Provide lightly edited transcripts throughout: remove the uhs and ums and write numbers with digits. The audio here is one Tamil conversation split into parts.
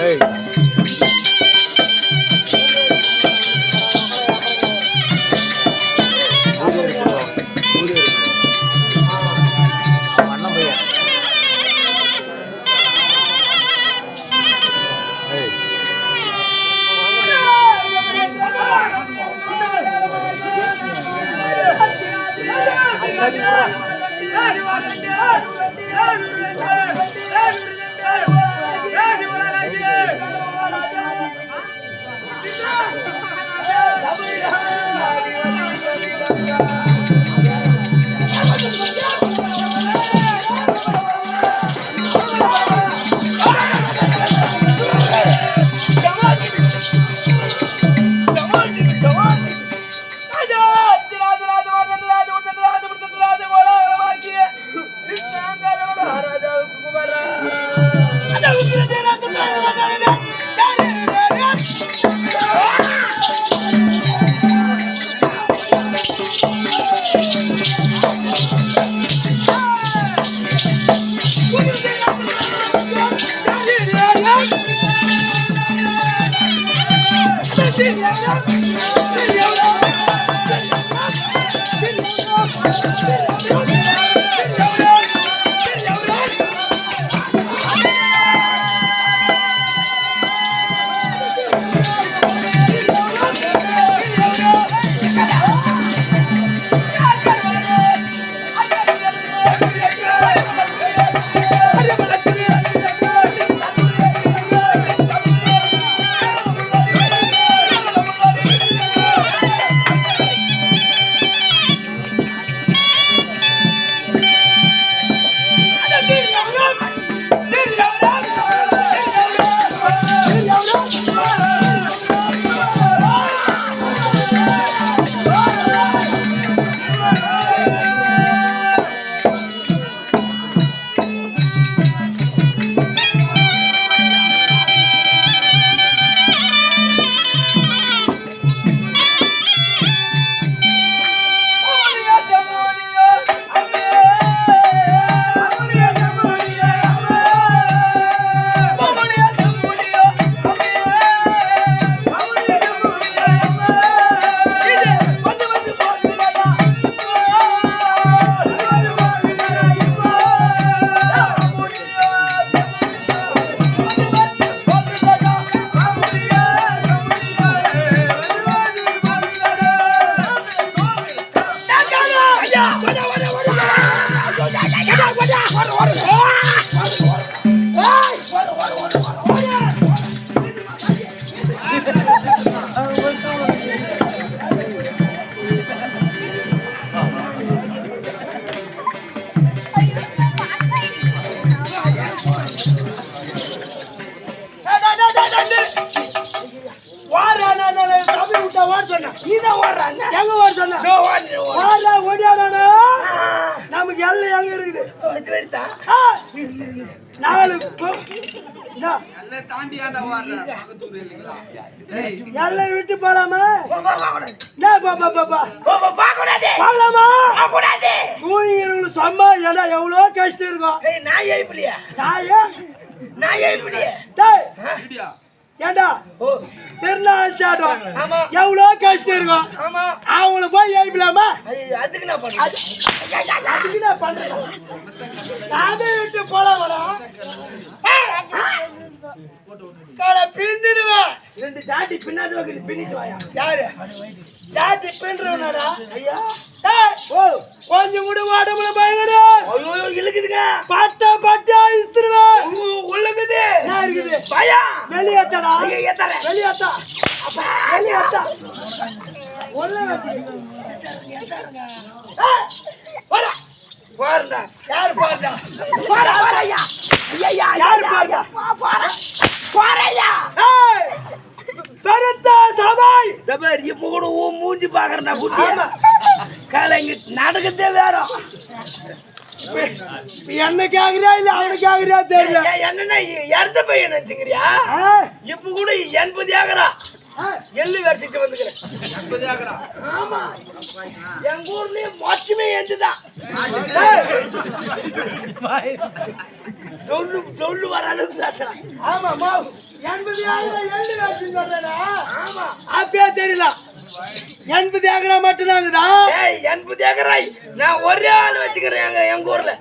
Hey, நமக்கு எல்லாம் எங்க இருக்குது நாலு எல்லை விட்டு போலாமா சும்மா ஏன்னா எவ்வளோ கஷ்டம் இருக்கும் ஏண்டா திருநாள் சாட்டம் எவ்வளோ கஷ்டம் இருக்கும் அவங்கள போய் எழுப்பலாமா அதுக்கு நான் பண்றேன் அதை விட்டு போலாம் பின்னிடுவேன் ரெண்டு ஜாட்டி பின்னாடி வைக்கிறது பின்னிட்டு வாயா யாரு ஜாட்டி பின்றவனாடா ஐயா கொஞ்சம் கூட உடம்புல பயங்கட ஐயோ இழுக்குதுங்க பட்டா இஸ்திருவேன் உள்ளுக்குது என்ன இருக்குது பயா வெளியேத்தடா வெளியேத்தா வெளியேத்தா உள்ள வர பாருடா யார் பாருடா பாரையா ஐயா யார் பாருடா பாரையா ஏய் பெருத்த சபை தபர் இப்போ கூட மூஞ்சி பாக்குறடா குட்டி காலங்க நடக்கதே வேற என்ன கேக்குறியா இல்ல அவன கேக்குறியா தெரியல என்னன்னா இறந்த பையன் நினைச்சுக்கிறியா இப்போ கூட 80 ஏக்கரா எள்ளு வரிசிட்டு வந்துக்கிறேன் 80 ஏக்கரா ஆமா எங்க ஊர்லயே மொத்தமே எந்துதான் சொல்லு வர அளவுக்கு பேசுறேன் ஆமா 80 ஏக்கரா எள்ளு வரிசிட்டு வர்றேனா ஆமா அப்பயே தெரியல 80 ஏக்கரா மட்டும் தாங்கடா 80 ஏக்கரா நான் ஒரே ஆள் வச்சுக்கிறேன் எங்க ஊர்ல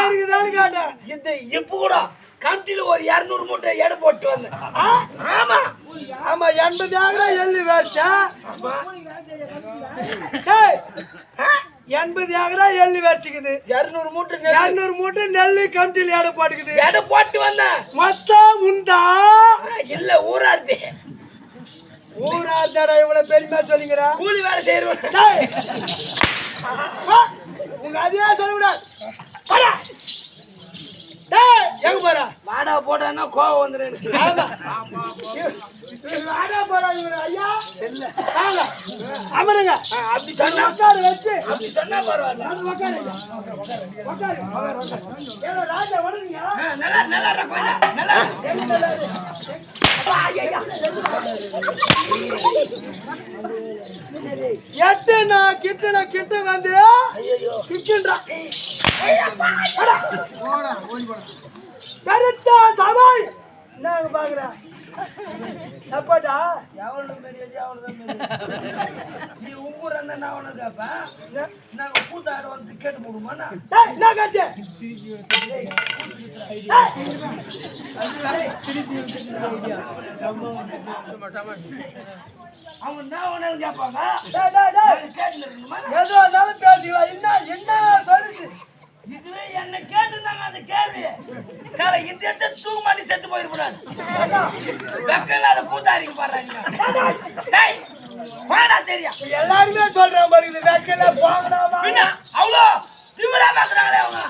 இருக்குதான்னு கேட்டா இந்த இப்ப கூட கண்டில ஒரு 200 மூட்டை எடை போட்டு வந்தேன் ஆமா ஆமா 80 ஏக்கரா எள்ளு வேச்சா 80 ஏக்கரா எள்ளு வச்சுக்குது. 200 மூட்டை நெல்லு கமிட்டியில் எடை போட்டுக்குது. எடை போட்டு வந்தேன் மொத்தம் உண்டா இல்ல ஊரார்த்தி ஊரார்த்தடா இவ்வளவு பெருமையா சொல்லிக்கிறா. கூலி வேலை செய்யறவன் உங்க அதையா சொல்லக்கூடாது. எங்க போற வாடா போட்டான்னா கோவம் வந்துடும் வாடா போறாங்க ஐயா இல்ல அமருங்க. அப்படி சொன்னா உட்காரு வச்சு அப்படி சொன்னா பரவாயில்ல ராஜா வணங்குங்க. நல்லா நல்லா நல்லா எட்டுனா கிட்ட வந்து கிட்டுன்றா கருத்தா சபை நாங்க பாக்குறேன் சப்பாட்டா எவ்வளவு பெரிய நீ உங்கூர் நான் உனக்கு நாங்க கூத்தாட வந்து கேட்டு போடுமா என்ன காச்சு அவங்க என்ன உனக்கு கேட்பாங்க கேட்டு ஏதோ இருந்தாலும் பேசிக்கலாம். என்ன சொல்லுச்சு இதுவே என்ன கேட்டுருந்தாங்க அந்த கேள்வி காலை இந்த தூக்க மாட்டி செத்து போயிருப்பான் வெக்கல அதை கூத்தாடிக்கு பாடுறாங்க தெரியும் எல்லாருமே சொல்றேன் பாருங்க வேக்கல போங்கடா அவ்வளோ திமிரா பேசுறாங்களே அவங்க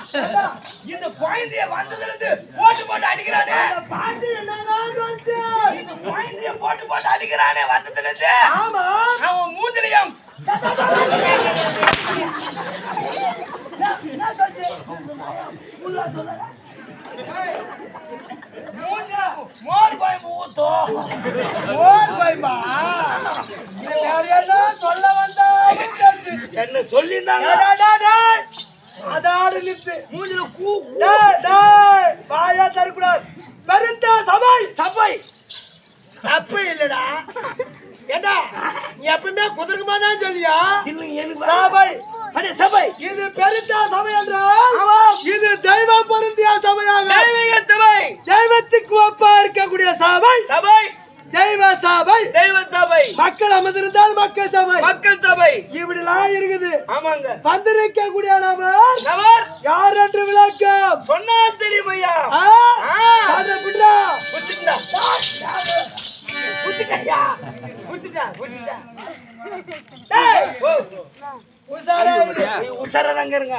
இந்த குழந்தைய வந்ததுல இருந்து போட்டு அடிக்கிறானே பாட்டு என்னதான் சொல்லுச்சு இந்த குழந்தைய போட்டு அடிக்கிறானே வந்ததுல இருந்து ஆமா அவன் மூஞ்சிலையும் என்ன சொல்லுச்சு மோர் கோயம்பு ஊத்தோம் மோர் கோயம்பா சொல்ல வந்தா என்ன சொல்லியிருந்தாங்க அதாடு நிறுத்து மூஞ்சில வாயா தரக்கூடாது. பெருந்தா சபை சபை சப்பை இல்லடா ஏண்டா நீ எப்பவுமே குதிர்க்குமா தான் சொல்லியா சபை சபை இது பெருந்தா சபை என்றால் இது தெய்வ பொருந்திய சபையாக சபை தெய்வத்துக்கு ஒப்பா இருக்கக்கூடிய சபை சபை தெய்வ சபை மக்கள் அமர்ந்திருந்தால் மக்கள் சபை இப்படிலாம் இருக்குது. ஆமாங்க வந்திருக்க கூடிய நபர் யார் என்று விளக்கம் சொன்னா தெரியும் ஐயா உசாரதாங்க இருங்க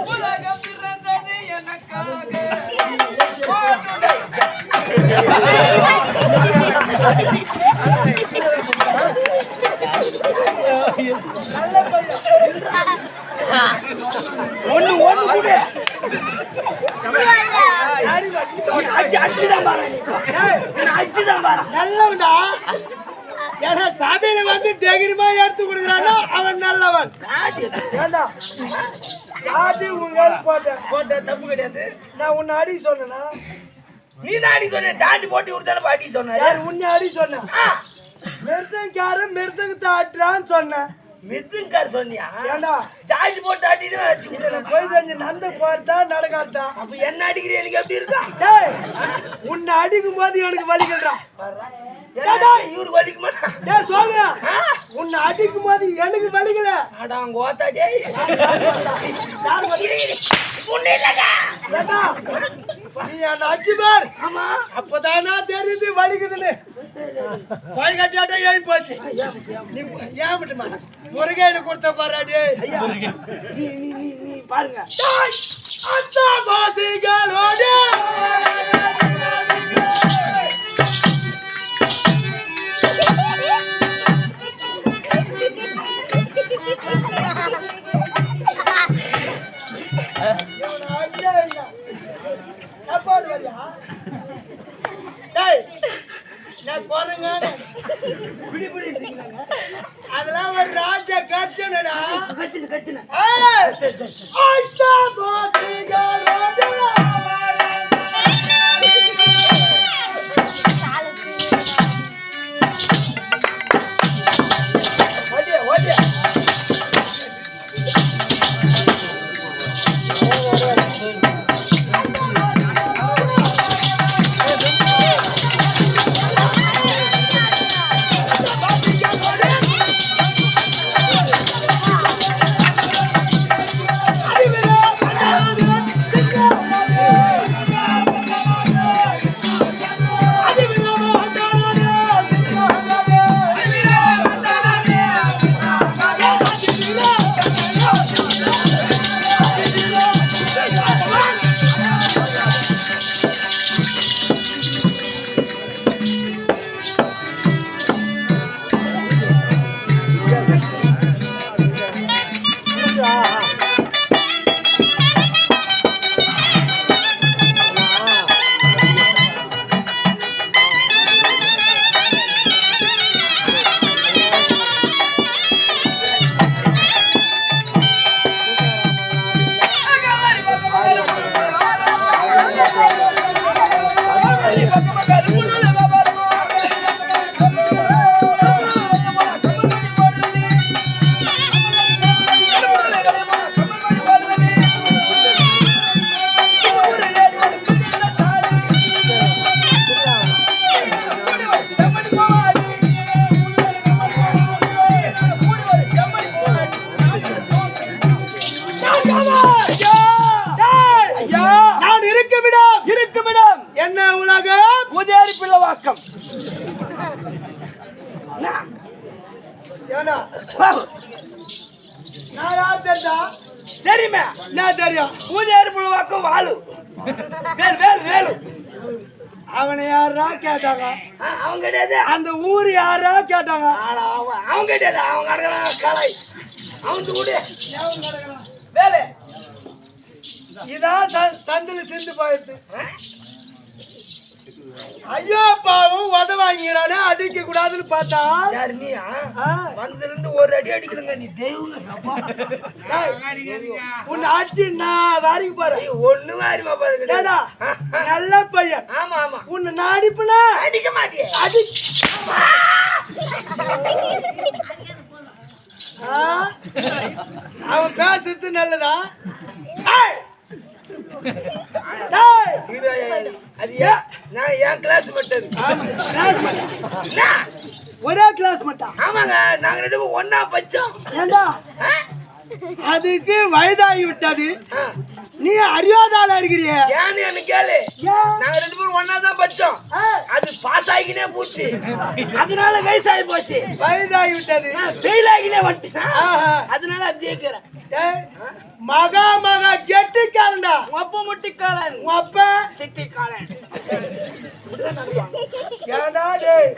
உலகம் பிறந்தது எனக்காக ஒண்ணு கூட அடிச்சுதான் பாரு நல்லவன்டா. ஏன்னா சபையில வந்து தைரியமா எடுத்து கொடுக்குறான்னா அவன் நல்லவன். போட்ட தப்பு கிடையாது. நான் உன்னை அடி சொன்னா நீ தான் அடி சொன்ன தாண்டி போட்டி கொடுத்தாலும் அடி சொன்ன உன்னை அடி சொன்ன மிருதங்கார மிருதங்க தாட்டுறான்னு சொன்னேன். மிருதங்கார் சொன்னியா ஏண்டா தாண்டி போட்டு ஆட்டின்னு போய் கொஞ்சம் நந்த போறதா நடக்காதா அப்ப என்ன அடிக்கிற எனக்கு எப்படி இருக்கா உன்னை அடிக்கும் போது எனக்கு வலிக்கிறான் இவரு வலிக்க மாட்டான் சோமியா உன்னை அடிக்கும் போது எனக்கு வலிக்கல அங்க ஓத்தாடே நீ என்ன அச்சு பார் அப்பதானா தெரியுது வலிக்குதுன்னு கோயில் கட்டியாட்டா ஏறி போச்சு. ஏன் மட்டுமா முருகையில கொடுத்த பாராடி நீ பாருங்க கோசிகளோடு அதெல்லாம் ஒரு ராஜ கட்சனடா. கட்சின ஆயிஷா பாசிகளோட ஓடியா நான் இருக்குமிடம் என்ன உலகம் பூஜாரி பிள்ளவாக்கம். தெரியுமே நான் தெரியும். பூஜாரி பிள்ளவாக்கம் வாழு வேலு வேலு. அவனை யாரா கேட்டாங்க? அவங்க கிடையாது. அந்த ஊர் யாரா கேட்டாங்க? அவங்க கிடையாது. அவங்க அடக்கிறான் கலை அவங்க கூட வேலை. இதான் சந்தில சிந்து போயிட்டு ஐயோ பாவும் உத வாங்கிறானே அடிக்க கூடாதுன்னு பார்த்தா யாரு நீயா வந்ததுல இருந்து ஒரு அடி அடிக்கணுங்க நீ தெய்வம். உன்னை அடிச்சு நான் வாரிக்கு போறேன். ஒண்ணு வாரிமா பாருங்க நல்ல பையன். ஆமா ஆமா உன்னை நான் அடிப்பனா அடிக்க மாட்டியே. அடி அவன் பேசுறது நல்லதா? நான் என் கிளாஸ் மட்டும் ஒரே கிளாஸ் மட்டும். ஆமாங்க நாங்க ரெண்டு பேரும் ஒன்னா பச்சோம். ஏண்டா அதுக்கு வயதாகி விட்டது. நீ அறியாதால இருக்கிறிய. ஏன்னு என்ன கேளு. நாங்க ரெண்டு பேரும் ஒன்னா தான் பச்சோம். அது பாஸ் ஆகினே போச்சு. அதனால வயசாகி போச்சு. வயதாகி விட்டது. ஃபெயில் ஆகினே வந்துட்டேன். அதனால அப்படியே இருக்கிறேன். மகா மகா கெட்டிக்காரன்டா. ஒப்ப முட்டிக்காரன். ஒப்ப சிட்டிக்காரன். ஏண்டா டேய்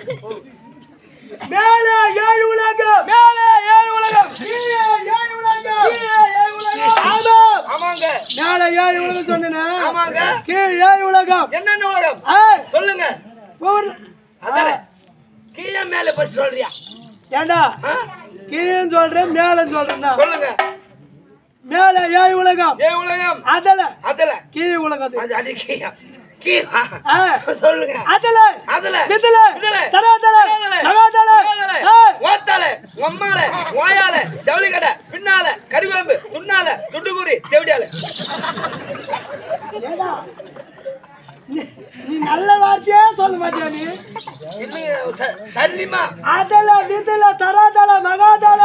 மேலே ஏழு உலகம். மேலே ஏழு உலகம். கீழே ஏழு உலகம். கீழே ஏழு உலகம். ஆமா ஆமாங்க. மேலே ஏழு உலகம் சொன்னேனே. ஆமாங்க. கீழே ஏழு உலகம். என்னென்ன உலகம் சொல்லுங்க. அதானே கீழே மேலே பஸ் சொல்றியா? ஏண்டா கீழே சொல்றேன் மேலே சொல்றேன் சொல்லுங்க. மேலே ஏழு உலகம். ஏழு உலகம். அதல அதல கீழே உலகம். அது அடி சொல்லுங்க. அதல அதல விதல விதல தராதல தராதல ஓத்தால ஒம்மால ஓயால ஜவுளிக்கடை பின்னால கருவேம்பு துண்ணால துண்டுகுறி செவிடியால. நீ நல்ல வார்த்தையே சொல்ல மாட்டியா? நீ சரிமா அதல விதல தராதல மகாதல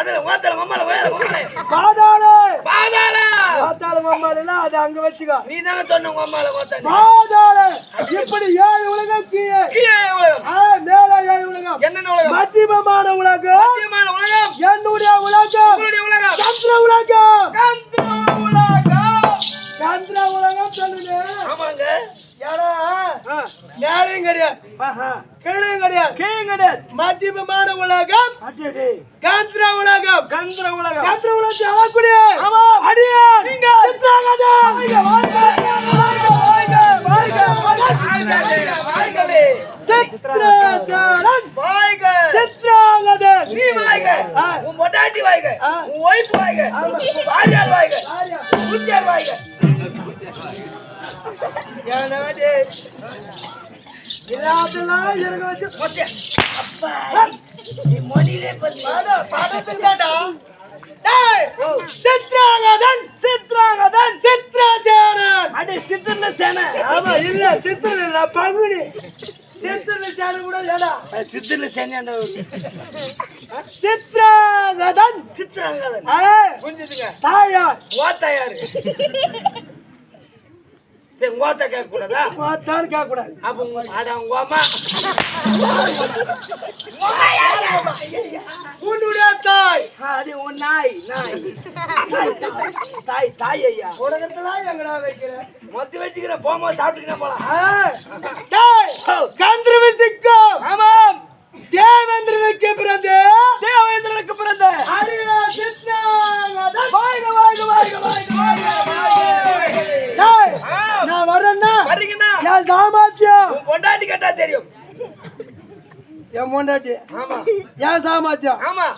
அதல ஓத்தால ஒம்மால ஓயால ஒம்மால பாதாள பாதாள பாதாள ஒம்மால அது அங்க வச்சுக்கோ. நீ தான சொன்ன ஒம்மால ஓத்தால பாதாள. இப்படி ஏழு உலகம் கீழே கீழே உலகம். மேலே ஏழு உலகம். என்னென்ன உலகம்? மத்தியமான உலகம். மத்தியமான உலகம். என்னுடைய உலகம். உங்களுடைய உலகம். சந்திர உலகம். சந்திர உலகம். சந்திர உலகம் சொல்லுங்க. ஆமாங்க. ஏடா மேலையும் கிடையாது கீழையும் கிடையாது. கீழே கிடையாது. மத்தியமான உலகம். கந்திர உலகம். கந்திர உலகம். கந்திர உலகத்தை ஆளக்கூடிய அடியே சித்ராங்கதா. சித்ராங்கதன். வாய்க. சித்ராங்கதன். நீ வாய்க. ஆரியார் வாய்க ஆரியா குஞ்சார் வாய்க ஏனாடே எல்லாத்தெல்லாம் இருக்க வச்சு மொத்த அப்பா நீ மொழியிலே பண்ணி படத்துக்கு தான்டா டேய் சித்ராங்கதன் சித்ராங்கதன் சித்ரசேனன் அடே சித்தர்ல சேனை ஆமா இல்ல சித்ரன் இல்ல பங்குனி சித்ரல சேனன் கூட ஏடா சித்தர்ல சேனையாண்ட சித்ராங்கதன் சித்திரங்கதன் புரிஞ்சுதுங்க தாயார் ஓத்தாயாரு சரி ஓத்த கேட்க கூடாதா மாத்தான் கேட்க கூடாது அப்ப உங்க அட உங்க அம்மா உன்னுடைய தாய் அது உன் நாய் நாய் தாய் தாய் ஐயா உலகத்துல எங்கடா வைக்கிற மொத்த வச்சுக்கிற போமா சாப்பிட்டுக்கினா போலாம் டேய் கந்திரவி சிக்கம் ஆமாம் தேவேந்திரனுக்கு பிறந்து தேவேந்திரனுக்கு பிறந்த ஹரிரா சித்ராங்கதன் வாய்க வாய்க வாய்க வாய்க வாய்க டேய் நான் வரேன்னா வர்றீங்கண்ணா என் சாமர்த்தியம் உன் பொண்டாட்டி கேட்டா தெரியும் என் பொண்டாட்டி ஆமா என் சாமர்த்தியம் ஆமா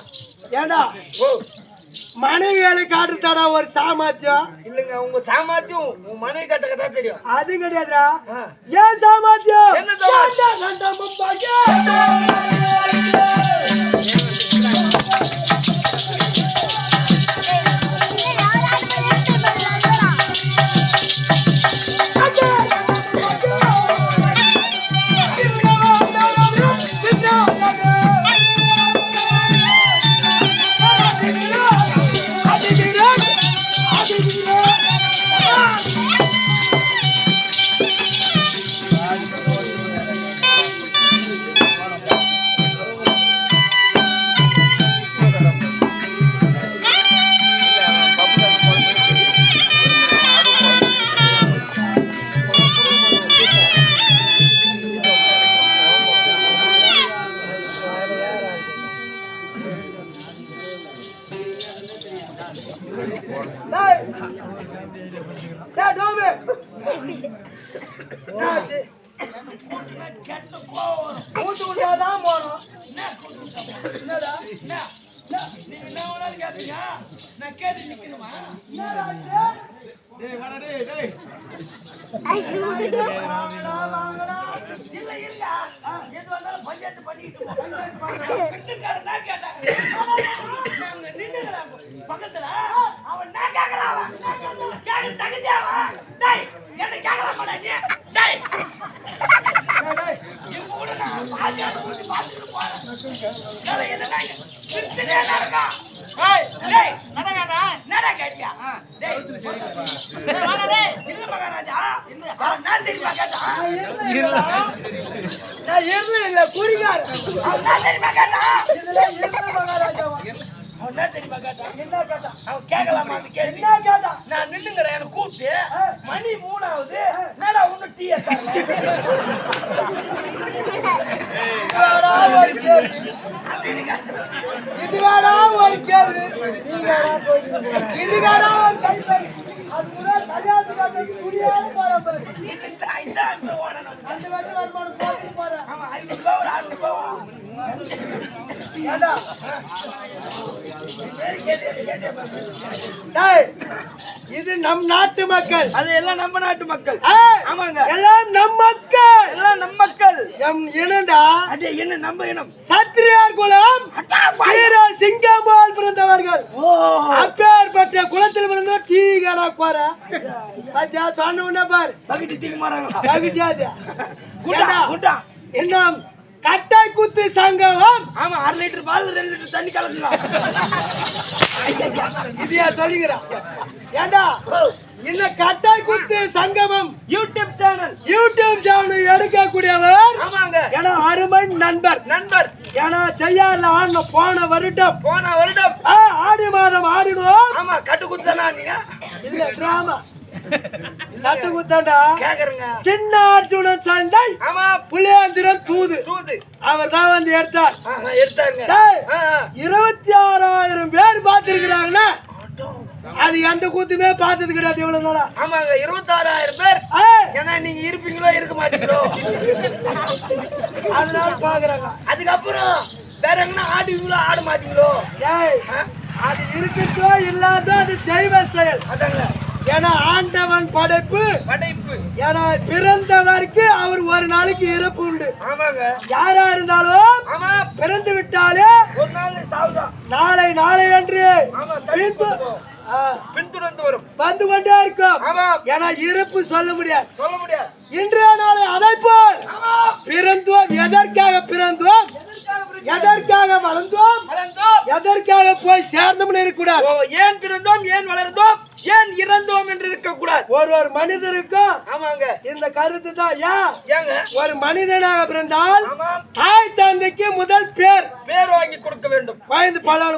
ஏண்டா ஓ மனைவிகளை காட்டுத்தாடா ஒரு சாமர்த்தியம் இல்லங்க உங்க சாமர்த்தியம் உன் மனைவி கட்டக்க தான் தெரியும் அது கிடையாதுடா ஆ. ஏன் சாமர்த்தியம் என்ன சாமர்த்தியம்? ஏண்டா கண்டம் மும்பாக்கி? டேய் டேய் டோபே என்னாச்சு கெட்ட கோவம் மூட்டு விட்டாதான் போனோம் என்னடா நீங்க என்ன வேணாலும் கேட்டீங்க நான் கேட்டு நிக்கணுமா என்னடா இது? டேய் வாடா டேய் டேய் வாங்கடா வாங்கடா இல்ல இல்ல எது வந்தாலும் பஞ்சாயத்து பண்ணிட்டு வீட்டுக்காரனா கேட்டாங்க நாங்க நின்னுங்கறாங்க பக்கத்துல அவன் நான் கேக்குறான் கேக்க தகுதியாவா டேய் என்ன கேக்குற மாட்டே டேய் டேய் இவங்க கூட நான் பாஜாட்டு போய் பாத்துட்டு போறேன் டேய் என்ன நாங்க சிரிச்சுட்டே இருக்கா டேய் டேய் நட கேட்டியா டேய் வாடா டேய் இல்ல மகாராஜா இல்ல நான் தெரியுமா கேட்டா நான் இருள இல்ல குடிகார நான் தெரியுமா கேட்டா இதெல்லாம் இருள மகாராஜாவா அவன் என்ன தெரியுமா கேட்டா என்ன கேட்டா அவன் கேட்கலாமா அந்த கேள்வி என்ன கேட்டா நான் நின்னுங்கிறேன் எனக்கு கூப்பிட்டு மணி 3 ஆகுது என்னடா ஒன்னும் டீ எடுத்தாங்க இதுவாடா ஒரு கேள்வி இதுவாடா ஒரு கேள்வி இதுவாடா ஒரு கைப்பறி அது கூட கல்யாணத்துக்கு குடியாத பாரம்பரியம் அந்த வந்து வருமானம் போட்டு போறேன் ஆமா 500 ரூபாய் ஒரு 600 ரூபாய் ஏண்டா டேய் இது நம் நாட்டு மக்கள் அது எல்லாம் நம்ம நாட்டு மக்கள் ஏய், ஆமாங்க எல்லாம் நம் மக்கள் எல்லாம் நம்ம மக்கள் எம் இனண்டா அடே என்ன நம்ம இனம் சத்திரியார் குலம் வீர சிங்கம் போல் பிறந்தவர்கள் அப்பேற்பட்ட குலத்தில் பிறந்த டீ கடா போற பாத்தியா சொன்ன உடனே பாரு பக்கெட் தூக்கி மாறாங்க பகிட்டாது குட்டா குட்டா இன்னும் கட்டை குத்து சங்கமம் ஆமா 1/2 லிட்டர் பால் 2 லிட்டர் தண்ணி கலக்கலாம் இதையா சொல்லுகிறான் ஏண்டா இன்னும் கட்டை குத்து சங்கமம் யூடியூப் சேனல் சேனல் எடுக்கக்கூடியவர் ஆமாங்க ஏன்னா அருமை நண்பர் நண்பர் ஏன்னா செய்யார்ல ஆடின போன வருடம் ஆடி மாதம் ஆடினோம் ஆமா கட்டு குத்தானா நீங்க இல்ல டிராமா நட்டு குத்தாண்டா கேக்குறங்க சின்ன அர்ஜுனன் சண்டை ஆமா புளியாந்திரன் தூது தூது அவர் தான் வந்து எடுத்தார் எடுத்தாருங்க டேய், 26,000 பேர் பார்த்திருக்கிறாங்கன்னா அது எந்த கூத்துமே பார்த்தது கிடையாது இவ்வளவு நாளா ஆமாங்க 26,000 பேர் ஏய், ஏன்னா நீங்க இருப்பீங்களோ இருக்க மாட்டீங்களோ அதனால பாக்குறாங்க அதுக்கப்புறம் வேற எங்கன்னா ஆடுவீங்களோ ஆட மாட்டீங்களோ ஏய் அது இருக்கோ இல்லாதோ அது தெய்வ செயல். அதாங்க ஏன்னா ஆண்டவன் படைப்பு. ஏன்னா பிறந்தவருக்கு அவர் ஒரு நாளைக்கு இறப்பு உண்டு. ஆமாங்க. யாரா இருந்தாலும் ஆமா பிறந்து விட்டாலே ஒரு நாள் சாவுதான். நாளை என்று பின்துணர்ந்து வரும், வந்து கொண்டே இருக்கும். ஆமா. ஏன்னா இறப்பு சொல்ல முடியாது. இன்றைய நாளை அதை போல் பிறந்தோம். எதற்காக பிறந்தோம், எதற்காக வளர்ந்தோம், எதற்காக போய் சேர்ந்தோம் இருக்கக்கூடாது. ஏன் பிறந்தோம், ஏன் வளர்ந்தோம், ஏன் இறந்தோம் என்று இருக்கக்கூடாது. ஒரு மனிதருக்கும் ஆமாங்க இந்த கருத்து தான். ஏங்க ஒரு மனிதனாக பிறந்தால் தாய் தந்தைக்கு முதல் பேர் வாங்கி கொடுக்க வேண்டும்.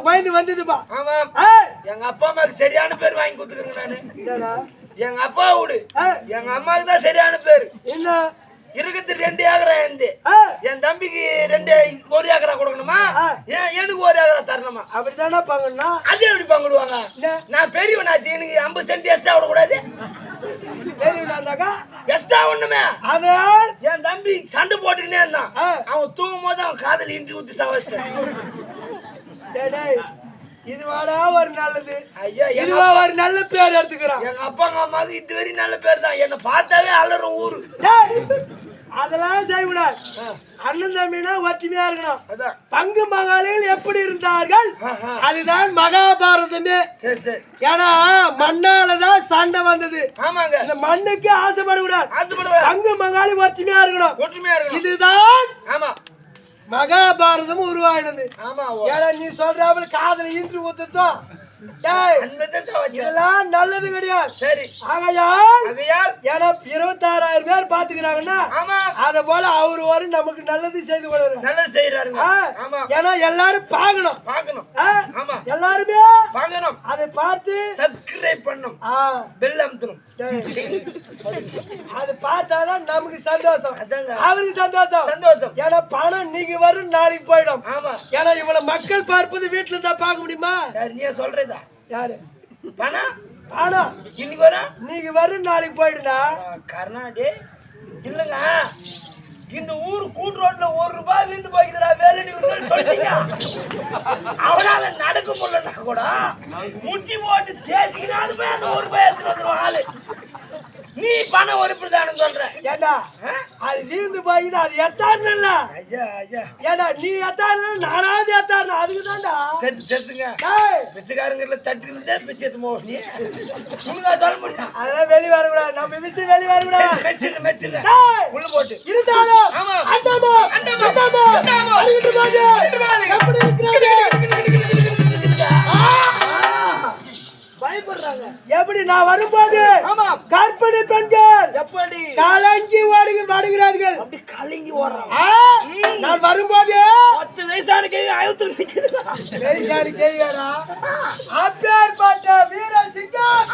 குழந்தை வந்ததுப்பா. ஆமா. எங்க அப்பா அம்மாவுக்கு சரியான பேர் வாங்கி கொடுத்துருங்க. நானு எங்க அப்பா விடு, எங்க அம்மாவுக்கு தான் சரியான பேர். என்ன இருக்கிறது 2 ஏக்கரா இருந்து என் தம்பிக்கு 1 ஏக்கரா கொடுக்கணுமா, எனக்கு 1 ஏக்கரா தரணுமா? அப்படித்தானே பங்குனா அது எப்படி பங்குடுவாங்க? நான் பெரியவனாச்சு, எனக்கு 50 சென்ட் எக்ஸ்ட்ரா விடக்கூடாது. பெரியவனாந்தாக்கா எக்ஸ்ட்ரா ஒண்ணுமே. அதான் என் தம்பி சண்டை போட்டுக்கினே இருந்தான். அவன் தூங்கும் போது அவன் காதல் இன்ட்ரி ஊத்தி சாவச்சிட்டான். இதுவாடா ஒரு நல்லது. ஐயா இதுவா ஒரு நல்ல பேர் எடுத்துக்கிறான். எங்க அப்பா அம்மாவுக்கு இதுவரை நல்ல பேர் தான். என்ன பார்த்தாவே அலறும் ஊரு. அதெல்லாம் செய்யக்கூடாது. அண்ணன் தம்பினா ஒற்றுமையா இருக்கணும். பங்கு மகளில் எப்படி இருந்தார்கள் அதுதான் மகாபாரதமே. ஏன்னா மண்ணாலதான் சண்டை வந்தது. ஆமாங்க. இந்த மண்ணுக்கு ஆசைப்படக்கூடாது. பங்கு மகாலி ஒற்றுமையா இருக்கணும். இதுதான் ஆமா மகாபாரதம் உருவாயினது. ஆமா. ஏன்னா நீ சொல்றாப்புல காதல இன்று ஊத்துத்தோம் இதெல்லாம் நல்லது கிடையாது. சரி. ஆகையால் 26,000 பேர் பாத்துக்கிறாங்கன்னா அத போல அவரு ஒரு நமக்கு நல்லது செய்து கொள்றாரு. நல்லது செய்யறாருங்க. ஏன்னா எல்லாரும் பார்க்கணும். எல்லாருமே பார்க்கணும். அதை பார்த்து சப்ஸ்கிரைப் பண்ணணும், பெல் அமுத்தணும். அது பார்த்தாதான் நமக்கு சந்தோஷம், அவருக்கு சந்தோஷம். ஏன்னா பணம் இன்னைக்கு வரும் நாளைக்கு போயிடும். ஏன்னா இவ்வளவு மக்கள் பார்ப்பது வீட்டுல இருந்தா பார்க்க முடியுமா? நீ சொல்றதா யாரு பணம் இன்னைக்கு வரும், நீங்க வரும் நாளைக்கு போயிடுடா. கர்நாடே இல்லங்க, இந்த ஊர் கூட்டு ரோட்ல 1 ரூபாய் வீந்து போய்க்குதுடா வேலை சொல்லிட்டீங்க. அவனால நடக்க முடியலன்னா கூட முட்டி போட்டு தேசிக்கினாலுமே அந்த 1 ரூபாய் எடுத்துட்டு வந்துடும் ஆளு. நீ பணம் ஒருப்புதானு சொல்ற. ஏண்டா அது வீந்து போய்க்குது, அது எத்தாருல. ஏண்டா நீ எத்தாரு நானாவது எத்தாரு, அதுக்கு தான்டா செத்துங்க. பிச்சைக்காரங்க தட்டுக்கிட்டே பிச்சை எடுத்து போவோம். நீ சொல்ல முடியும். அதெல்லாம் வெளியே வரக்கூடாது, நம்ம விஷயம் வெளியே வரக்கூடாது. மெச்சிடுற உள்ள போட்டு இருந்தாலும் பயப்படுறாங்க. எப்படி நான் வரும்போது கர்ப்பிணி பெண்கள் எப்படி கலங்கி வருகிறார்கள். அப்படி கலங்கி ஓடுறாங்க. நான் வரும்போது 10 வயசான கேள்வி ஆயத்து அப்பேற்பட்ட வீர சிங்கம்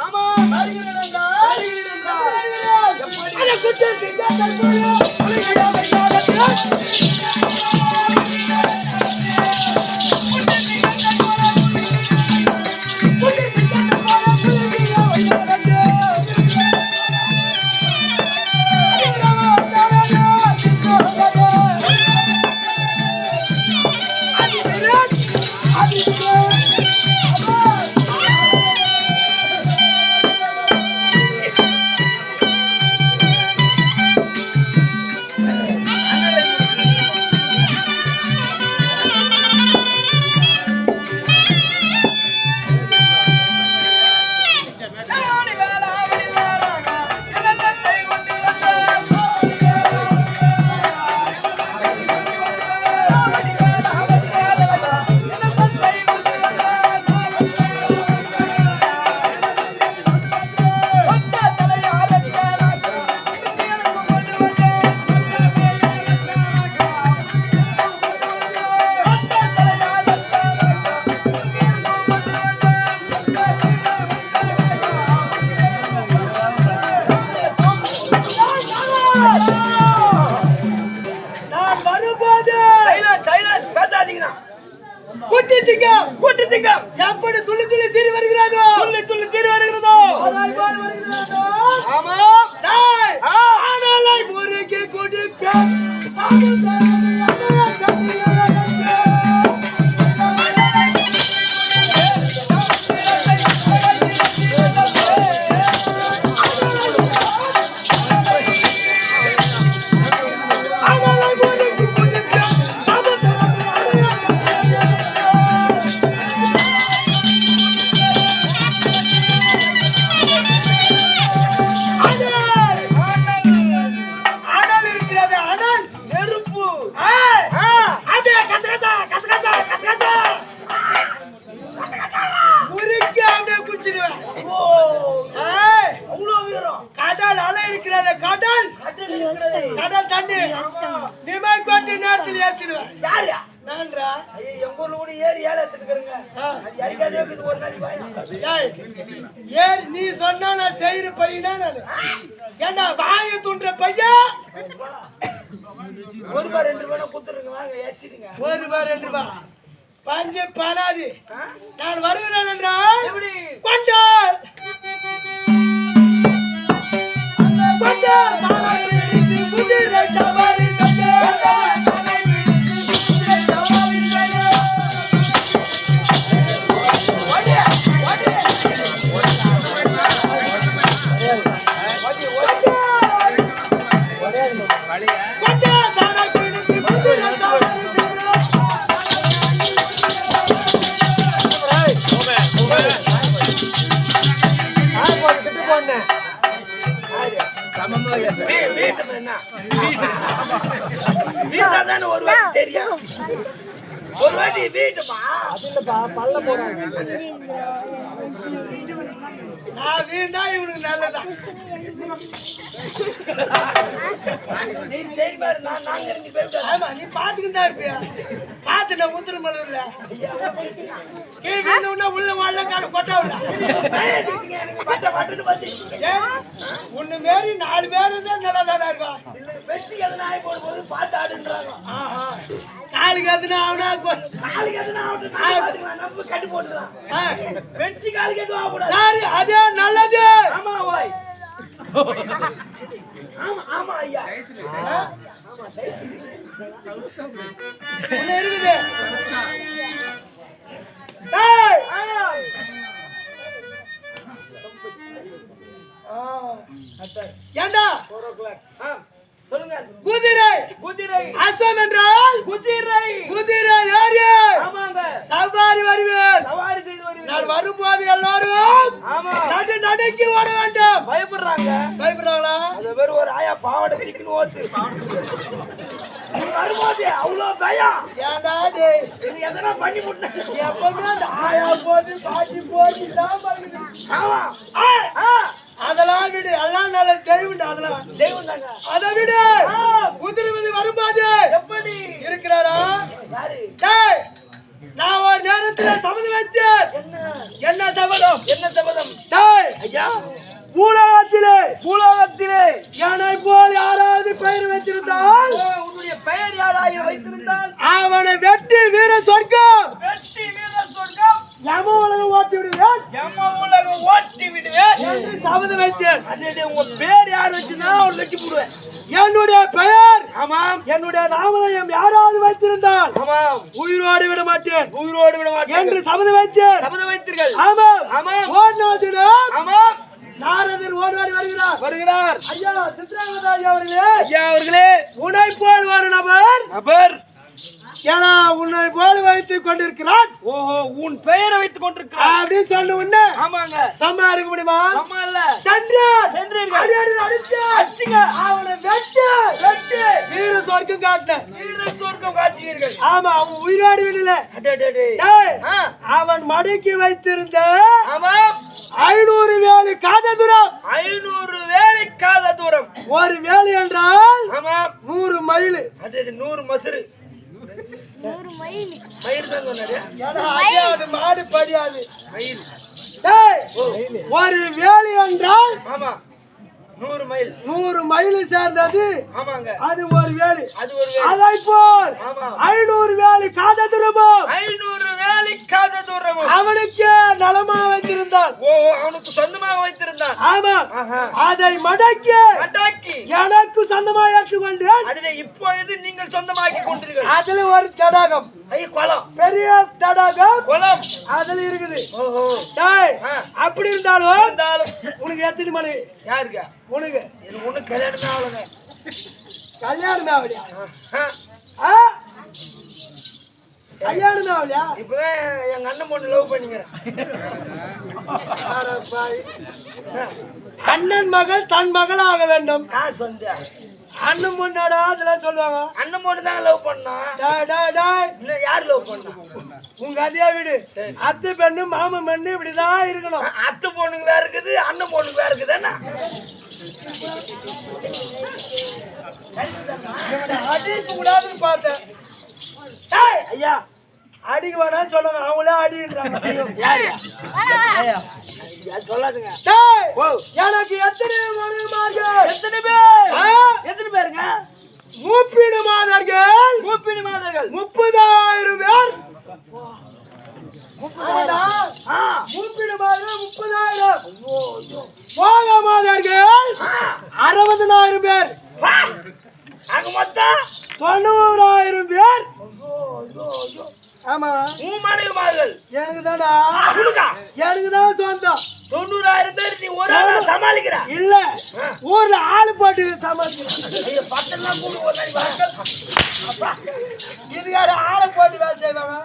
கூட்டு சிங்கம் எப்படி துள்ளி துள்ளி சீறி வருகிறதோ ஆமா. ஆனால் முருகே கொடுப்பேன். கிடையாது கடல் கடல் தண்ணி நிமை கொண்டு நேரத்தில் ஏசிடுவேன் யாரு நான்றா எங்க ஊர்ல கூட ஏறி ஏழை எடுத்துக்கிறேங்க ஒரு நாளைக்கு ஏறி நீ சொன்னா நான் செய்யற பையனா நான் ஏன்னா வாயை துண்ட பையன் ஒரு ரூபாய் 2 ரூபாய் குத்துருங்க வாங்க ஏசிடுங்க ஒரு ரூபாய் 2 ரூபாய் பஞ்சு பணாது நான் வருகிறேன் என்றால் எப்படி கொண்டால் கொண்டால் தானாக பிடித்து குதிரை சவாரி ஒரு வாட்டி தெரியும் ஒரு வாட்டி வீட்டுமா பல்ல போறாங்க நான் வீண்டா இவனுக்கு நல்லதா நீ சரி பாரு நாங்க 2 பேரும் ஆமா நீ பாத்துக்கிட்டு தான் இருப்பியா பாத்துட்ட முத்திரமலூர்ல கேட்டு உள்ள வாழ காடு கொட்டாவில உன்ன மாரி 4 பேரும் தான் நல்லதானா இருக்கும் வெற்றி எதனா ஆகி போடும்போது பாட்டு ஆடுன்றாங்க காலுக்கு எதுனா அவனா காலுக்கு எதனா ஆகட்டும் நம்ம கட்டி போட்டுலாம் வெற்றி காலுக்கு எதுவும் ஆகக்கூடாது சரி அதே நல்லது ஆமா ஓய் ஆமா ஆமா ஐயா ஒண்ணு இருக்குது டேய் ஏண்டா 4 o'clock சொல்லுங்க குதிரை குதிரை அசம் என்றால் குதிரை குதிரை யாரு ஆமாங்க சவாரி வருவேன் சவாரி செய்து வருவீங்க நான் வரும்போது எல்லாரும் ஆமா நடுக்கி ஓட வேண்டும் பயப்படுறாங்க பயப்படுறாங்களா அது பேர் ஒரு ஆயா பாவாடை சிக்கன் ஓட்டு வரும்போது அவ்வளோ பயம் ஏண்டா டேய் இது எதனா பண்ணி முட்டேன் எப்பவுமே அந்த ஆயா போது பாட்டி போது தான் பறக்குது ஆமா அதெல்லாம் விடு எல்லாம் நல்ல தெய்வம் அதெல்லாம் தெய்வம் தாங்க அதை விடு குதிரை வந்து வரும்போது எப்படி இருக்கிறாரா யாரு டேய் நான் ஒரு நேரத்துல சபதம் வச்சேன் என்ன சபதம் என்ன சபதம் டேய் ஐயா பூலோகத்திலே என்னை போல் யாராவது பெயர் வைத்திருந்தால் உன்னுடைய பெயர் யாராக வைத்திருந்தால் அவனை வெட்டி வீர சொர்க்கம் வெற்றி வீரர் சொர்க்கம் யம உலகம் ஓட்டி விடுவேன் யம உலகம் ஓட்டி விடுவேன் என்று சபதம் வைத்தேன் அடடே உங்க பேர் யார் வச்சுனா அவன் வெட்டி போடுவேன் என்னுடைய பெயர் ஆமாம் என்னுடைய நாமதயம் யாராவது வைத்திருந்தால் ஆமாம் உயிரோடு விட மாட்டேன் உயிரோடு விட மாட்டேன் என்று சபதம் வைத்தேன் சபதம் வைத்தீர்கள் ஆமாம் ஆமாம் ஓடினாதினம் ஆமாம் நாரதர் ஓடிவாடி வருகிறார் வருகிறார் ஐயா சித்ராங்கதா ஐயா அவர்களே ஐயா அவர்களே உன்னை போல் ஒரு நபர் ஏன்னா உன்னை போல் வைத்துக் கொண்டிருக்கிறான் ஓஹோ உன் பெயரை வைத்துக் கொண்டிருக்கிறான் அப்படின்னு சொன்ன உடனே ஆமாங்க சம்மா இருக்க முடியுமா அம்மா இல்ல சென்றார் சென்றீர்கள். அடி அடி அடிச்சு அடிச்சுங்க. அவனை வெட்டு வெட்டு வீர சொர்க்கம் காட்டினேன் வீர சொர்க்கம் காட்டினீர்கள் ஆமா அவன் உயிரோடு விடல அடடடே டேய், ஆ அவன் மடக்கி வைத்திருந்த ஆமாம் 500 வேலி காத தூரம் 500 வேலைக்காத தூரம் ஒரு வேலி என்றால் ஆமாம் 100 மைல் அடடே 100 மசுரு 100 மைல் மயிர் தான் சொன்னாரு ஏன்னா அது மாடு படியாது மயில் டேய், ஒரு வேலி என்றால் ஆமா 100 மைல் 100 மைல் சேர்ந்தது ஆமாங்க அது ஒரு வேலி அது ஒரு வேலை அதை போல் ஆமா 500 வேலி காத தூரமும் 500 வேலைக்காத தூரமும் அவனுக்கே நலமா வைத்திருந்தான் ஓ அவனுக்கு சொந்தமாக வைத்திருந்தான் ஆமா ஆஹா அதை மடக்கி அடாக்கி எனக்கு சொந்தமா ஏற்றுக்கொண்டேன் அடடே இப்பொழுது நீங்கள் சொந்தமாக்கி கொண்டீர்கள் அதுல ஒரு தடாகம் ஐய குளம் பெரிய தடாகம் குளம் அதுல இருக்குது ஓஹோ டேய், ஆ. அப்படி இருந்தாலும் இருந்தாலும் உனக்கு எத்தனை மனைவி யாருக்கா உனக்கு எனக்கு ஒண்ணு கல்யாணமே ஆகலங்க கல்யாணமே ஆகலையா ஆ. ஆ? கல்யாணமே ஆகலையா இப்பதான் எங்க அண்ணன் பொண்ணு லவ் பண்ணிக்கிறேன் அட பாவி. அண்ணன் மகள் தன் மகள் ஆக வேண்டும் நான் சொந்தேன் அண்ணன் முன்னாடா அதெல்லாம் சொல்லுவாங்க அண்ணன் பொண்ணு தான் லவ் பண்ணா டேய், டேய், டேய். இன்னும் யார் லவ் பண்ணா உங்க அதே வீடு சரி. அத்தை பெண்ணு மாமன் பெண்ணு இப்படிதான் இருக்கணும் அத்தை பொண்ணுக்கு வேற இருக்குது அண்ணன் பொண்ணுக்கு வேற இருக்குதானே இவனை அடிக்க கூடாதுன்னு பார்த்தேன். டேய், ஐயா அடிக்க வேணாம்னு சொன்னாங்க, அவங்களே அடின்றாங்க. யாரு ஐயா சொல்லாதுங்க. டேய், ஓ எனக்கு எத்தனை மனைவிமார்கள்? எத்தனை பேர் ஆ? எத்தனை பேருங்க? மூப்பிடு மாதர்கள் மூப்பினி மாதர்கள் 30,000 பேர். ஆமாடா, ஆ மூப்பிடு மாதர்கள் 30,000. போக மாதர்கள் 60,000 பேர். வா. அங்க மொத்தம் 90,000 பேர். ஆமா, மனைவிமார்கள் எனக்கு தான்டா, உனக்கா எனக்கு தான் சொந்தம். 90,000 பேர் நீ ஒரு ஆளா சமாளிக்கிற? இல்ல, ஊர்ல ஆளு போட்டு சமாளிக்கிறேன். ஐயோ பத்தெல்லாம் கூட ஒரு நாளைக்கு இது யாரு ஆளை போட்டு வேலை செய்வாங்க?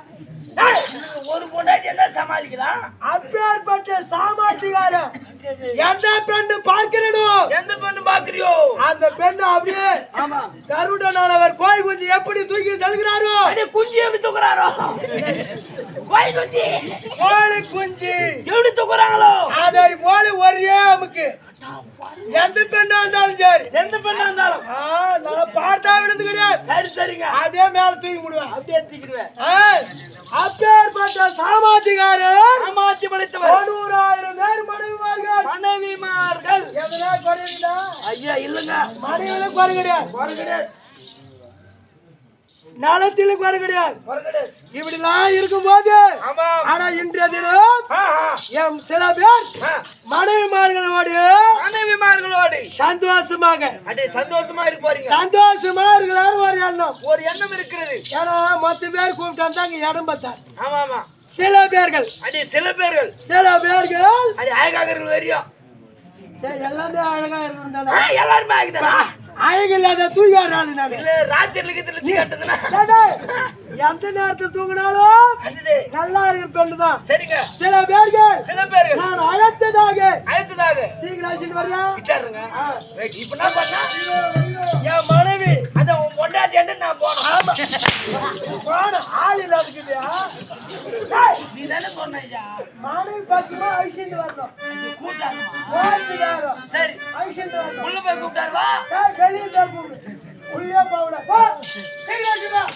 டேய், ஒரு பொண்டாட்டி என்ன சமாளிக்கலாம்? அப்பேற்பட்ட சாமாட்டிகாரன் எந்த பெண்ணு பார்க்கிறனோ எந்த பெண்ணு பாக்குறியோ அந்த பெண்ணு அப்படியே ஆமா கருடனானவர் கோய் குஞ்சு எப்படி தூக்கி செல்கிறாரோ, அப்படியே குஞ்சு எப்படி தூக்குறாரோ? கோய் குஞ்சு கோழி குஞ்சு எப்படி தூக்குறாங்களோ அதை போல ஒரே அமுக்கு. எந்த பெண்ணா இருந்தாலும் சரி, எந்த பெண்ணா இருந்தாலும் நான் பார்த்தா விழுந்து கிடையாது, சரி சரிங்க அதே மேல தூக்கி விடுவேன். அப்படியே தூக்கிடுவேன். அப்பேற்பட்ட சாமாத்திகாரன் ஏமாத்தி படைத்தவர் 90,000 பேர் மனைவிமார்கள். மனைவிமார்கள் எதனா குறையுதா? ஐயா இல்லங்க மனைவில குறை கிடையாது, குறை கிடையாது நலத்தில குறை கிடையாது. குறை கிடையாது. இப்படிலாம் இருக்கும்போது ஆமா ஆனா இன்றைய தினம் எம் சில பேர் மனைவிமார்களோடு மனைவிமார்களோடு சந்தோஷமாக அப்படியே சந்தோஷமா இருக்க போறீங்க. சந்தோஷமா இருக்கலாம்னு ஒரு எண்ணம். ஒரு எண்ணம் இருக்கிறது. ஏன்னா மொத்த பேர் கூப்பிட்டு வந்தாங்க, இடம் பார்த்தார். ஆமா ஆமா சில பேர்கள் அப்படியே சில பேர்கள் அப்படியே அழகாக வரியும் எல்லாமே அழகா இருந்தா எல்லாருமே ஆகிட்டாரா? அழகு இல்லாத தூங்காரு நானு. இல்ல ராத்திரில நீ கட்டுதுன்னா எந்த நேரத்தில் தூங்கினாலும் நல்லா இருக்கிற பெண்ணு தான். சரிங்க. சில பேர்கள் சில பேர்கள் நான் அழைத்ததாக சீக்கிரம் அழைச்சிட்டு வரியா? விட்டாருங்க. இப்ப என்ன பண்ணா என் மனைவி அத உன் பொண்டாட்டி நான் போனோம். ஆமா போன ஆள் இல்லாதுக்குதியா? நீ தானே சொன்னையா மனைவி பக்கமா அழிச்சுட்டு வரணும். கூட்டாருமா? சரி அழிச்சுட்டு வரணும். உள்ள போய் கூப்பிட்டாரு வா. வெளியே போய் கூப்பிடு. உள்ளே போவிட சீக்கிரம்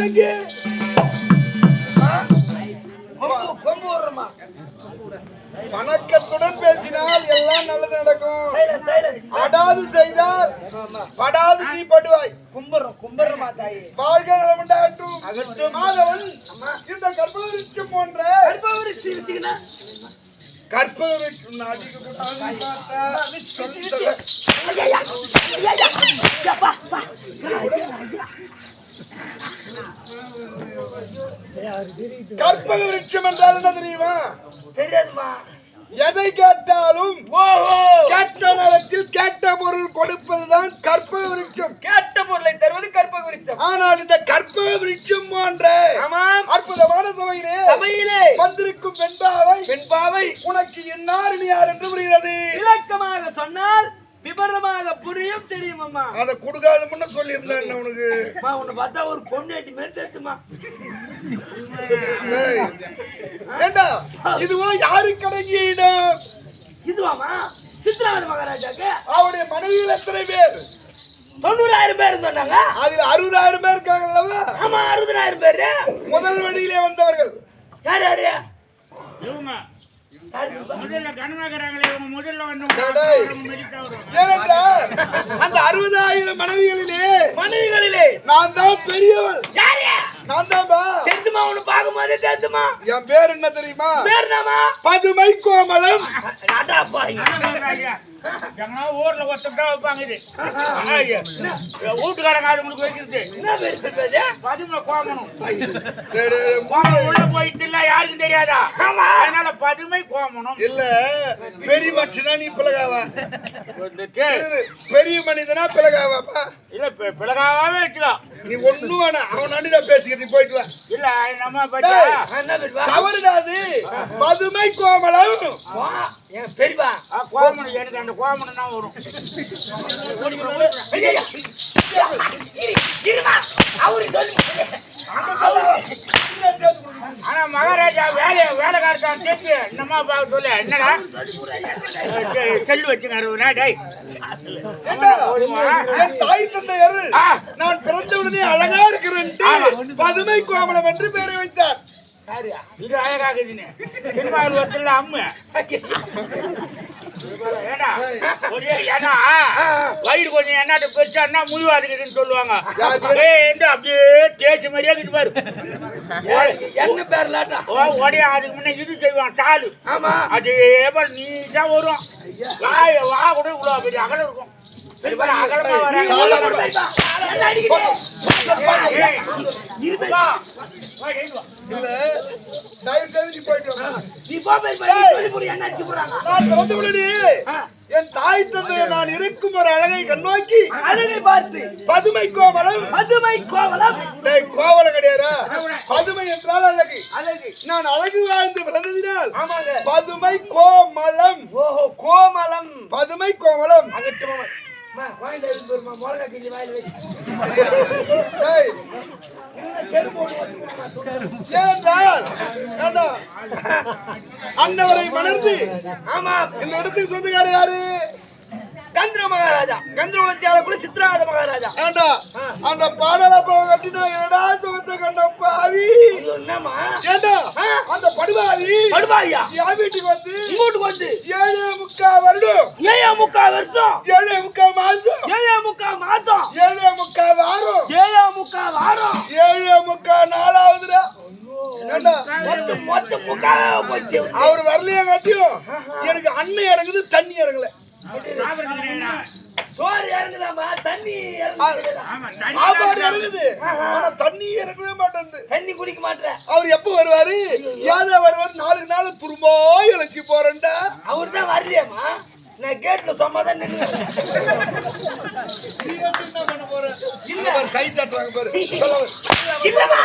இறங்கி கொம்பு விடுறமா வணக்கத்துடன் பேசினால் எல்லாம் நல்லது நடக்கும். சைலன்ஸ் அடாது செய்தால் படாது நீ படுவாய். கும்பிடுறமா தாயி வாழ்க நலமுண்டாகட்டும். மாதவன் இந்த கற்பக விருட்சம் போன்ற கற்பக விருட்சம் அதிக கற்பக விருட்சம் என்றால் என்ன தெரியுமா? தெரியாதுமா. எதை கேட்டாலும் கேட்ட நேரத்தில் கேட்ட பொருள் கொடுப்பதுதான் கற்பக விருட்சம். கேட்ட பொருளை தருவது கற்பக விருட்சம். ஆனால் இந்த கற்பக விருட்சம் போன்ற அற்புதமான சபையிலே வந்திருக்கும் வெண்பாவை உனக்கு என்னார் நீ யார் என்று புரிகிறது. இலக்கமாக சொன்னால் விபரமாக புரியும் தெரியும் அம்மா. அதை கொடுக்காத முன்ன சொல்லி இருந்தேன் உனக்கு. உன்னை பார்த்தா ஒரு பொண்ணு மாதிரி தெரியுமா? ஏண்டா இதுவோ யாருக்கு அடங்கிய இடம்? இதுவாமா சித்ராவதி மகாராஜாக்கு அவருடைய மனைவிகள் எத்தனை பேர்? 90,000 பேர் இருந்தாங்க. அதுல 60,000 பேர் இருக்காங்கல்லவா? ஆமா 60,000 பேரு. முதல் வழியிலே வந்தவர்கள் யார் யாரு? இவங்க யாரு? முதல்ல கனமாகறாங்களே இவங்க முதல்ல வந்து ஏனென்றால் அந்த 60,000 மனைவிகளிலே நான் தான் பெரியவள். யாரு? நான் தான்பா. தெரியுமா? உன்னை பார்க்கும்போது தெரியுமா? என் பேர் என்ன தெரியுமா? பேர் என்னமா? பதுமை கோமளம். அடாப்பா எங்க ஊர்ல ஒருத்தா வைப்பாங்க இது வீட்டுக்காரங்க உங்களுக்கு வைக்கிறது என்ன பேர் பேரு? பதுமை கோமணம். கோமணம் உள்ள போயிட்டு இல்ல யாருக்கும் தெரியாதா? அதனால பதுமை கோமணம் இல்ல பெரிய மனுஷனா நீ பிளகாவா? பெரிய மனிதனா பிளகாவாப்பா? இல்ல பிளகாவே வச்சுக்கலாம். நீ ஒண்ணும் வேணாம். அவன் அண்ணிடா பேசிக்க நீ போயிட்டு வா. இல்ல நம்ம பச்சா என்ன பேர்? தவறுடாது. பதுமை கோமளம். என் பெரியவா கோமணம் எனக்கு அந்த கோமணம் தான் வரும். அவரு சொல்லி ஆனா மகாராஜா வேலைக்காரத்தான் சேர்த்து என்னமா பார்க்க சொல்ல என்னடா செல்லு வச்சுங்க டேய் என் தாய் தந்தையர் நான் பிறந்த உடனே அழகா இருக்கிறேன் பதுமை கோமளம் என்று பெயரை வைத்தார். இது அழகாகுதுன்னு சினிமாவில் வருதுல்ல அம்மு ஏடா வயிறு கொஞ்சம் என்னாட்ட பெருசா முழுவாதுக்குதுன்னு சொல்லுவாங்க. அப்படியே தேய்ச்சி மாதிரியே கிட்டு பாரு என்ன பேர்லாட்டா உடைய அதுக்கு முன்ன இது செய்வான் சாலு. ஆமா அதே போல நீட்டா வரும். வா கூட இவ்வளவு பெரிய அகலம் இருக்கும். அகலமா வர இல்ல தயவு செய்து நீ போயிட்டு வா. நீ போய் என்ன அடிச்சு போறாங்க? நான் பிறந்த உடனே என் தாய் தந்தையை நான் இருக்கும் ஒரு அழகை கண்ணோக்கி அழகை பார்த்து பதுமை கோமளம். பதுமை கோவலம். டேய் கோவலம் கிடையாதா? பதுமை என்றால் அழகு. அழகு. நான் அழகு வாழ்ந்து பிறந்ததினால் ஆமாங்க பதுமை கோமளம். ஓஹோ கோமலம். பதுமை கோமளம். அகட்டு மா வாயில இருந்துமா மொளகா கிள்ளி வாயில வை. டேய் ஏனென்றால் அன்னவரை மணர்ந்து ஆமா இந்த இடத்துக்கு சொந்தக்காரர் யாரு? கந்திர மகாராஜா. கந்திரகுலத்தியாளக்குள்ள சித்ராத மகாராஜா. ஏண்டா அந்த பாடல கட்டினா என்னடா சுகத்தை கண்ட பாவி. என்னமா? ஏண்டா அந்த படுபாவி படுபாவியா என் வீட்டுக்கு வந்து இங்கோட்டுக்கு வந்து 7.25 வருடம் 7.25 வருஷம் 7.25 மாசம் 7.25 மாசம் 7.25 வாரம் 7.25 வாரம் 7.25 நாளாவதுடா. ஏண்டா மொத்த முக்காவே போச்சு. அவர் வரலையே கட்டியும் எனக்கு அன்னை இறங்குது தண்ணி இறங்கல. சோறு இறங்குதாமா தண்ணி சாப்பாடு இறங்குது ஆனா தண்ணி இறங்கவே மாட்டேங்குது. தண்ணி குடிக்க மாட்டேன். அவர் எப்ப வருவாரு? யாரா வருவாரு? 4 நாள் துரும்பா இழைச்சி போறேன்டா. அவர் தான் வரலையாமா? நான் கேட்ல சும்மாதான் நின்று என்ன பண்ண போறேன்? இல்ல கை தட்டுறாங்க பாரு. இல்லமா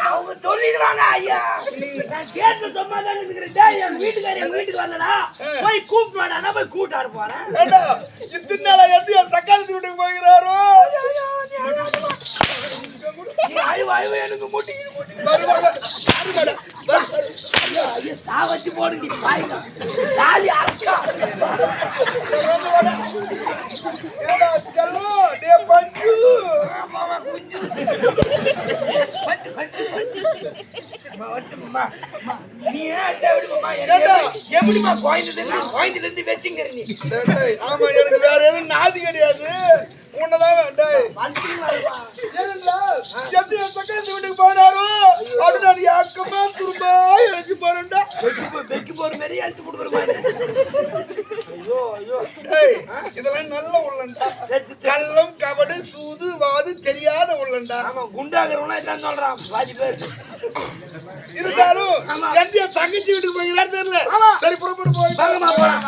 அவங்க சொல்லிடுவாங்க. ஐயா நான் கேட்ல சும்மாதான் நின்னுக்கிறேன். என் வீட்டுக்கு வரலடா போய் கூப்பிட்டு வாடா. போய் கூட்டாரு போறேன். ஏண்டா இத்தனை நாளா எந்த சக்காலத்து வீட்டுக்கு போகிறாரோ? நீ அழுவு எனக்கு முட்டி சாவச்சு போடுங்க செல்லும் டே பஞ்சு மாமா குஞ்சு பட்டு பட்டு அம்மா வட்டுமா நீ ஏன் அட்டை விடுமா எப்படிமா கோயந்துல இருந்து வச்சுங்கிற நீ டேய் ஆமா எனக்கு வேற எதுவும் நாதி கிடையாது உன்னதான் டேய் ஏனென்றா எத்தனை செகண்ட் வீட்டுக்கு போனாரோ அது நான் யாக்கமா துரும்பா இழைச்சு போறேன்டா வெக்கி போற மாதிரி அழைச்சு கொடுக்குற மாதிரி ஐயோ ஐயோ டேய் இதெல்லாம் நல்ல உள்ளண்டா கள்ளம் கபடு சூது வாது தெரியாத உள்ளண்டா ஆமா குண்டாகிறவனா இதான் சொல்றான் பாதி பேர் இருந்தாலும் எந்த தங்கச்சி வீட்டுக்கு போகிறாரு தெரியல ஆமா. சரி புறப்பட்டு போய் வாங்கம்மா போலாம்